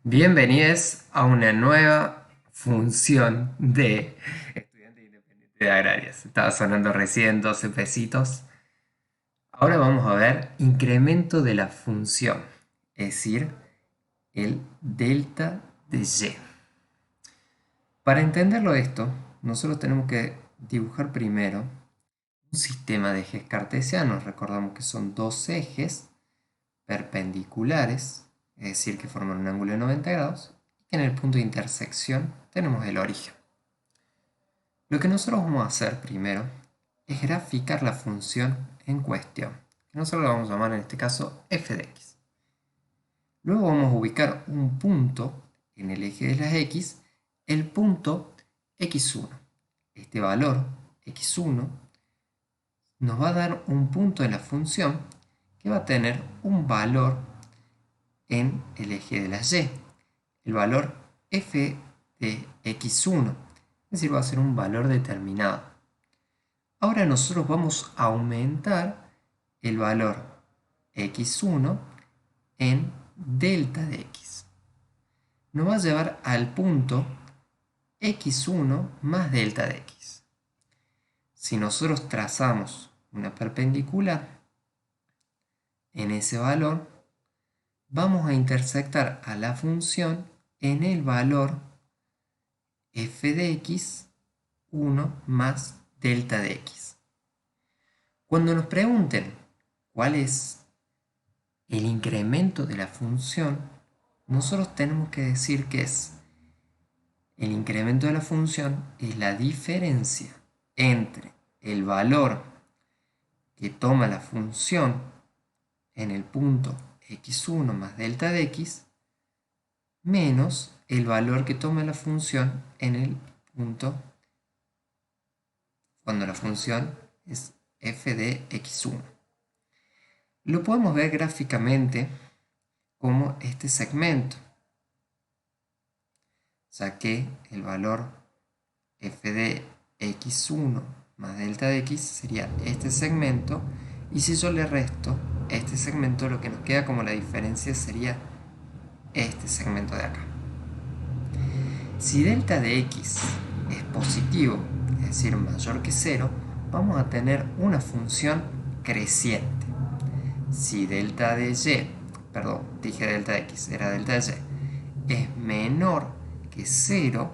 Bienvenidos a una nueva función de estudiante independiente de agrarias. Estaba sonando recién 12 pesitos. Ahora vamos a ver incremento de la función, es decir, el delta de y. Para entenderlo esto, nosotros tenemos que dibujar primero un sistema de ejes cartesianos. Recordamos que son dos ejes perpendiculares, es decir, que forman un ángulo de 90 grados, y que en el punto de intersección tenemos el origen. Lo que nosotros vamos a hacer primero es graficar la función en cuestión, que nosotros la vamos a llamar en este caso f de x. Luego vamos a ubicar un punto en el eje de las x, el punto x1. Este valor x1 nos va a dar un punto en la función que va a tener un valor en el eje de la y, el valor f de x1, es decir, va a ser un valor determinado. Ahora nosotros vamos a aumentar el valor x1 en delta de x. Nos va a llevar al punto x1 más delta de x. Si nosotros trazamos una perpendicular en ese valor, vamos a intersectar a la función en el valor f de x 1 más delta de x. Cuando nos pregunten cuál es el incremento de la función, nosotros tenemos que decir que el incremento de la función es la diferencia entre el valor que toma la función en el punto x1 más delta de x menos el valor que toma la función en el punto cuando la función es f de x1. Lo podemos ver gráficamente como este segmento. Saqué el valor f de x1 más delta de x sería este segmento, y si yo le resto este segmento, lo que nos queda como la diferencia sería este segmento de acá. Si delta de x es positivo, es decir, mayor que 0, vamos a tener una función creciente. Si delta de y, perdón, dije delta de x, era delta de y, es menor que 0,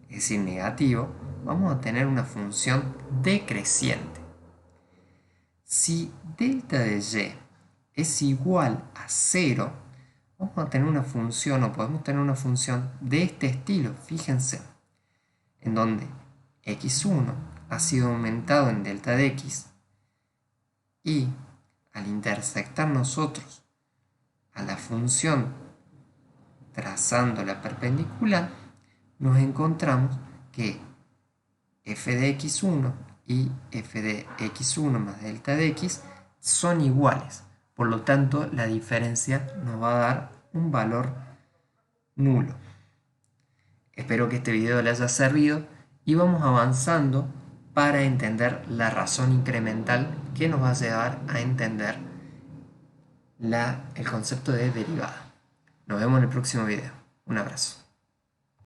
es decir, negativo, vamos a tener una función decreciente. Si delta de y es igual a 0, vamos a tener una función, o podemos tener una función de este estilo, fíjense, en donde x1 ha sido aumentado en delta de x, y al intersectar nosotros a la función trazando la perpendicular, nos encontramos que f de x1 y f de x1 más delta de x son iguales. Por lo tanto, la diferencia nos va a dar un valor nulo. Espero que este video les haya servido y vamos avanzando para entender la razón incremental que nos va a llevar a entender el concepto de derivada. Nos vemos en el próximo video. Un abrazo.